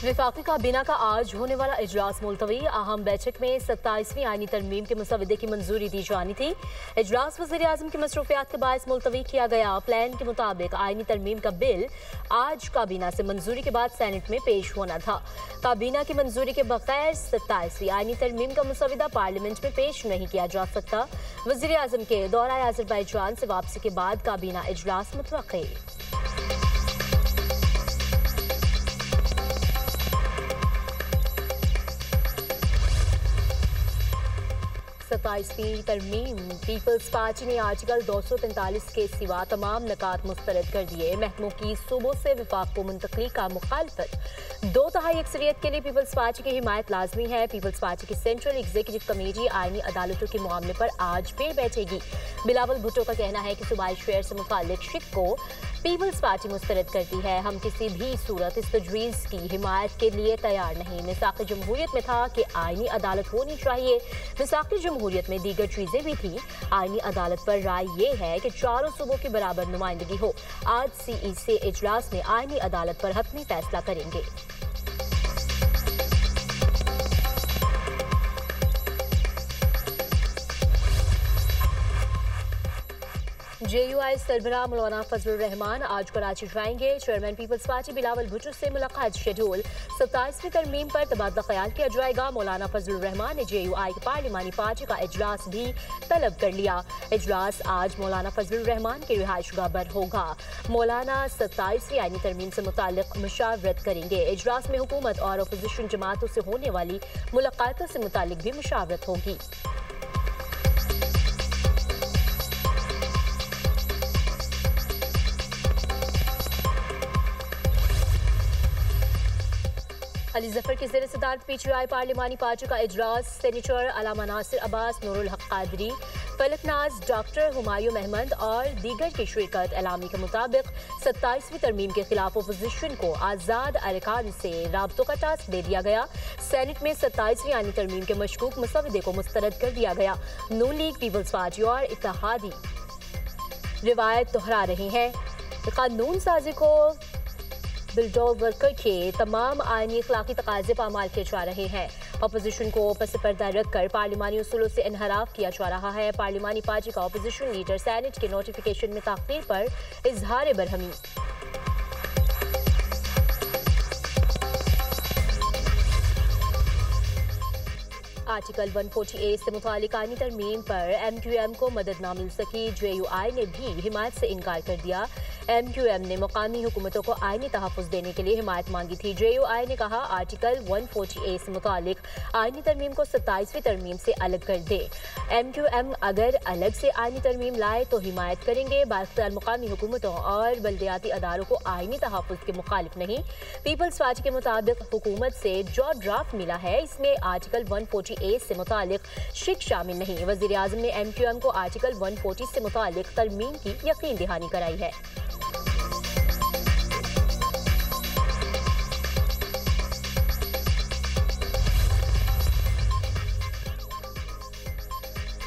वफाकी काबीना का आज होने वाला इजलास मुलतवी। अहम बैठक में 27वीं आईनी तरमीम के मुसवदे की मंजूरी दी जानी थी। इजलास वज़ीर आज़म की मसरूफियात के बायस मुलतवी किया गया। प्लान के मुताबिक आईनी तरमीम का बिल आज काबीना से मंजूरी के बाद सेनेट में पेश होना था। काबीना की मंजूरी के बगैर 27वीं आईनी तरमीम का मुसवदा पार्लियामेंट में पेश नहीं किया जा सकता। वज़ीर आज़म के दौरा अज़रबैजान से वापसी के बाद काबीना इजलास मुतवक्की। 27वीं तरमीम पीपल्स पार्टी ने आर्टिकल 243 के सिवा तमाम नकात मुस्तरद कर दिए। महकमों की सूबों से विफाक को मुंतकली का मुखालफत 2/3 अक्सरियत के लिए पीपल्स पार्टी की हिमायत लाजमी है। पीपल्स पार्टी की सेंट्रल एग्जीक्यूटिव कमेटी आईनी अदालतों के मामले पर आज फिर बैठेगी। बिलावल भुट्टो का कहना है कि सूबाई शेयर से मुताल्लिक शिक को पीपल्स पार्टी मुस्तरद करती है। हम किसी भी सूरत इस तजवीज़ की हिमायत के लिए तैयार नहीं। मिसाक़ जमहूरियत में था कि आईनी अदालत होनी चाहिए। मिसाक़ जमहूरियत में दीगर चीज़ें भी थी। आईनी अदालत पर राय ये है कि चारों सूबों की बराबर नुमाइंदगी हो। आज CEC इजलास में आईनी अदालत पर हतमी फैसला करेंगे। JUI सरबराह मौलाना फजलुर रहमान आज कराची जाएंगे। Chairman Peoples Party Bilawal Bhutto से मुलाकात शेड्यूल। 27वीं तरमीम पर तबादला ख्याल किया जाएगा। मौलाना फजलुर रहमान ने JUI की पार्लिमानी पार्टी का इजलास भी तलब कर लिया। इजलास आज मौलाना फजलुर रहमान के रिहाइशगाह पर होगा। मौलाना 27वीं आईनी तरमीम से मुताल्लिक मुशावरत करेंगे। इजलास में हुकूमत और अपोजिशन जमातों से होने वाली मुलाकातों से मुताल्लिक भी मुशावरत होगी। अली जफर की ज़ेर सदारत PTI पार्लिमानी पार्टी का इजलास। सेनेटर अलामा नासिर अब्बास, नूरुल हक कादरी, फलकनाज, डॉक्टर हुमायूं अहमद और दीगर की शिरकत। एलामी के मुताबिक 27वीं तरमीम के खिलाफ अपोजिशन को आज़ाद अरकान से राब्तों का टास्क दे दिया गया। सेनेट में 27वीं आईनी तरमीम के मशकूक मुसवदे को मुस्तरद कर दिया गया। नून लीग, पीपल्स पार्टी और इत्तेहादी रिवायत दोहरा रहे हैं। कानून साजी को बिल्डोवर के तमाम आईनी अखलाकी तकाज़े पामाल किए जा रहे हैं। अपोजिशन को पस पर्दा रखकर पार्लिमानी उसूलों से इनहराफ किया जा रहा है। पार्लिमानी पार्टी का अपोजिशन लीडर सेनेट के नोटिफिकेशन में ताख़ीर पर इजहार बरहमी। आर्टिकल 148 से मुतालिक आईनी तरमीम पर MQM को मदद ना मिल सकी। JUI ने भी हिमायत से इनकार कर दिया। MQM ने मुकामी हुकूमतों को आईनी तहफ़्फ़ुज़ देने के लिए हिमायत मांगी थी। JUI ने कहा आर्टिकल 148 से मुतालिक आईनी तरमीम को 27वीं तरमीम से अलग कर दे। MQM अगर अलग से आईनी तरमीम लाए तो हिमायत करेंगे। बाख्तियार मुकामी हुकूमतों और बल्दियाती अदारों को आईनी तहफ़्फ़ुज़ के मुखालिफ नहीं। पीपल्स पार्टी के मुताबिक हुकूमत से जो ड्राफ्ट मिला है इसमें आर्टिकल 148 से मुतालिक शिक शामिल नहीं। वज़ीर आज़म ने MQM को आर्टिकल 140 से मुतालिक तरमीम की यकीन दहानी कराई है।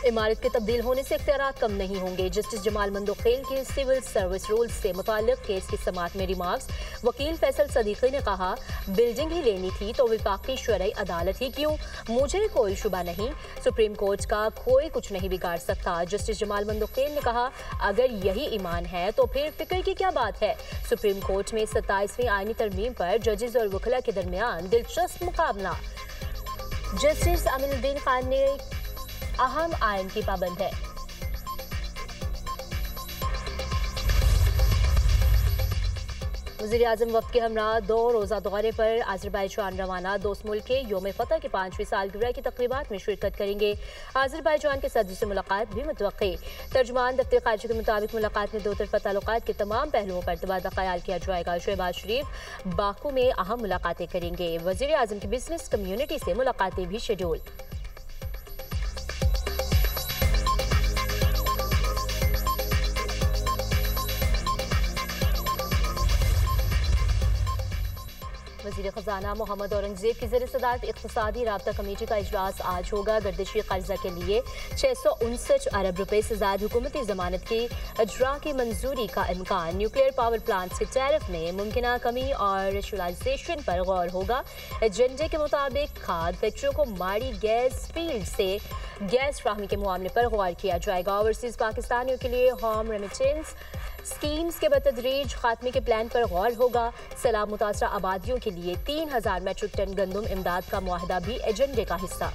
इमारत के तब्दील होने से इख्तियारात कम नहीं होंगे। जस्टिस जमाल मंदोखेल के सिविल सर्विस रूल्स से मुताल्लिक केस की समाअत में रिमार्क्स। वकील फैसल सदीकी ने कहा बिल्डिंग ही लेनी थी तो वफाकी शरई अदालत ही क्यों। मुझे कोई शुबा नहीं, सुप्रीम कोर्ट का कोई कुछ नहीं बिगाड़ सकता। जस्टिस जमाल मंदोखेल ने कहा अगर यही ईमान है तो फिर फिक्र की क्या बात है। सुप्रीम कोर्ट में 27वीं आईनी तरमीम पर जजेस और वकला के दरमियान दिलचस्प मुकाबला। जस्टिस अमीनुद्दीन खान ने अहम आयन की पाबंद है। वज़ीर आज़म वफ़द के हमरा 2 रोज़ा दौरे पर अज़रबैजान रवाना। दोस्त मुल्क के योम फ़तह की 5वीं सालगिरह की तक़रीबात में शिरकत करेंगे। अज़रबैजान के सदर से मुलाकात भी मुतवक्की। तर्जुमान दफ्तर ख़ारिजा के मुताबिक मुलाकात में 2 तरफ़ा ताल्लुकात के तमाम पहलुओं पर तबादला ख्याल किया जाएगा। शहबाज शरीफ बाकू में अहम मुलाकातें करेंगे। वज़ीर आज़म की बिजनेस कम्यूनिटी से मुलाकातें भी शेड्यूल। वज़ीर ख़जाना मोहम्मद औरंगज़ेब की ज़ेर सदारत इक़्तिसादी राब्ता कमेटी का इजलास आज होगा। गर्दिशी कर्जा के लिए 659 अरब रुपए से ज़ायद हुकूमती ज़मानत की इजरा की मंजूरी का इम्कान। न्यूक्लियर पावर प्लांट्स के टैरिफ में मुमकिना कमी और रेशुलाइजेशन पर गौर होगा। एजेंडे के मुताबिक खाद फैक्ट्रियों को माड़ी गैस फील्ड से गैस फ्राहमी के मामले पर गौर किया जाएगा। ओवरसीज़ पाकिस्तानियों के लिए होम रेमिटेंस स्कीम्स के बतदरीज खात्मे के प्लान पर गौर होगा। सैलाब मुतासरा आबादियों के लिए 3000 मैट्रिक टन गंदम इमदाद का मुआहदा भी एजेंडे का हिस्सा।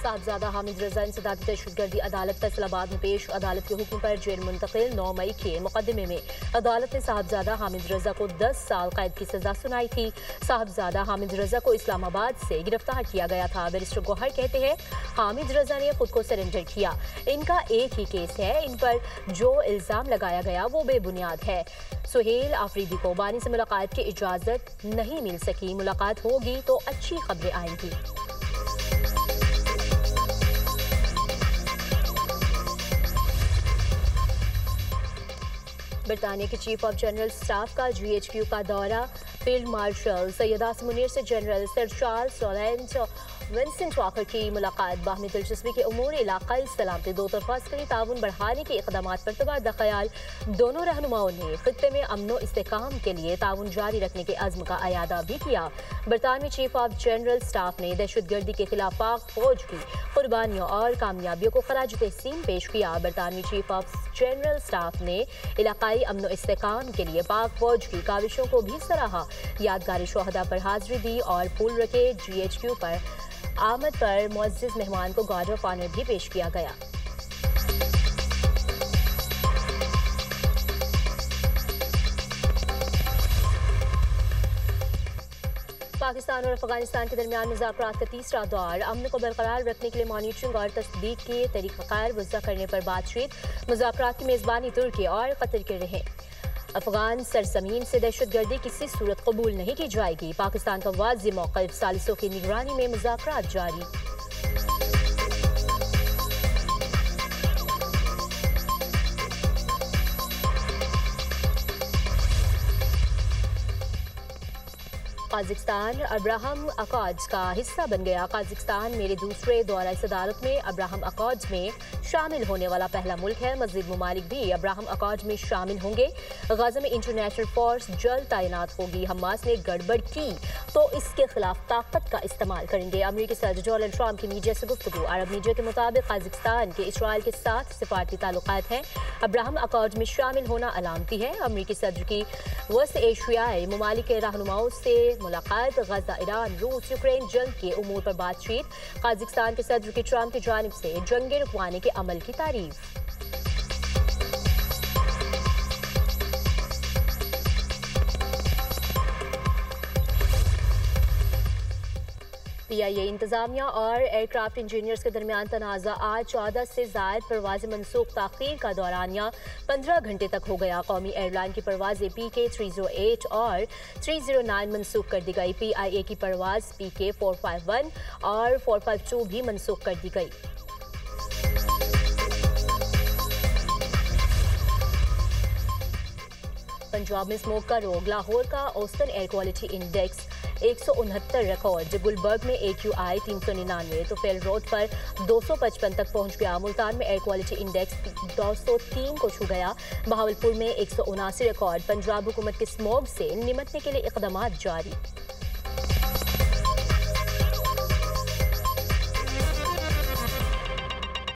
साहबजादा हामिद रजा इंसदादी दहशतगर्दी अदालत फैसलाबाद में पेश। अदालत के हुक्म पर जेल मुंतकिल। 9 मई के मुकदमे में अदालत ने साहबजादा हामिद रजा को 10 साल कैद की सजा सुनाई थी। साहबजादा हामिद रजा को इस्लामाबाद से गिरफ्तार किया गया था। बैरिस्टर गौहर कहते हैं हामिद रजा ने खुद को सरेंडर किया। इनका एक ही केस है, इन पर जो इल्ज़ाम लगाया गया वो बेबुनियाद है। सुहेल आफरीदी को बानी से मुलाकात की इजाज़त नहीं मिल सकी। मुलाकात होगी तो अच्छी खबरें आएंगी। बरतानिया के चीफ ऑफ जनरल स्टाफ का GHQ का दौरा। फील्ड मार्शल सैयद आसिम मुनीर से general sir Charles Laurent Vincent walker की मुलाकात। बाहमी दिलचस्पी के उमूर इलाकाई सलामती दो तरफा अस्करी ताउन बढ़ाने के इक़दामात पर तबादला ख्याल। दोनों रहनुमाओं ने खित्ते में अमनो इस्तेकाम के लिए ताउन जारी रखने के अज़्म का अयादा भी किया। बरतानवी चीफ ऑफ जनरल स्टाफ ने दहशतगर्दी के खिलाफ पाक फौज की कुर्बानियों और कामयाबियों को खराज तहसीन पेश किया। बरतानवी चीफ ऑफ जनरल स्टाफ ने इलाकाई अमनो इस्तेकाम के लिए पाक फौज की काविशों को भी सराहा। यादगारी शोहदा पर हाजिरी दी और फूल रखे। GHQ पर आमद पर मुअज़्ज़िज़ मेहमान को गार्ड ऑफ ऑनर भी पेश किया गया। पाकिस्तान और अफगानिस्तान के दरमियान मुज़ाकरात का तीसरा दौर। अमन को बरकरार रखने के लिए मॉनिटरिंग और तस्दीक के तरीक़ाकार वज़ा करने पर बातचीत। मुज़ाकरात की मेज़बानी तुर्की और कतर के रहे। अफगान सरजमीन से दहशतगर्दी किसी सूरत कबूल नहीं की जाएगी। पाकिस्तान का वाज़ेह मौक़िफ़। सालिसों की निगरानी में मुज़ाकरात जारी। काज़ाकिस्तान अब्राहम अकॉर्ड्स का हिस्सा बन गया। काज़ाकिस्तान मेरे दूसरे दौरा सदारत में अब्राहम अकॉर्ड्स में शामिल होने वाला पहला मुल्क है। मज़ीद ममालिक भी अब्राहम अकॉर्ड्स में शामिल होंगे। गाज़ा में इंटरनेशनल फोर्स जल्द तैनात होगी। हमास ने गड़बड़ की तो इसके खिलाफ ताकत का इस्तेमाल करेंगे। अमेरिकी सदर डोनाल्ड ट्रंप की मीडिया से गुफ्तगू। अरब मीडिया के मुताबिक काज़ाकिस्तान के इसराइल के साथ सिफारती ताल्लुकात हैं। अब्राहम अकॉर्ड्स में शामिल होना अलामती है। अमेरिकी सदर की वस्त एशियाई ममालिक के रहनुमाओं से मुलाकात। गजा, ईरान, रूस, यूक्रेन जंग के उमूर पर बातचीत। काज़ाकिस्तान के सदर की ट्रंप की जानिब से जंग रुकवाने के अमल की तारीफ। PIA इंतजामिया और एयरक्राफ्ट इंजीनियर्स के दरमियान तनाज़ा आज 14 से ज़ायद परवाज़ें मनसूख ताख़ीर का दौरानिया 15 घंटे तक हो गया। कौमी एयरलाइन की परवाज़ें PK 308 और 309 मनसूख कर दी गई। PIA की परवाज़ PK 451 और 452 भी मनसूख कर दी गई। पंजाब में स्मोक का रोग। लाहौर का औसतन air quality index 169 record. Gulberg में AQI 399 तो फेल रोड पर 255 तक पहुंच गया। मुल्तान में एयर क्वालिटी इंडेक्स 203 को छू गया। बहावलपुर में 179 रिकॉर्ड। पंजाब हुकूमत के स्मोक से निमटने के लिए इक़दामात जारी।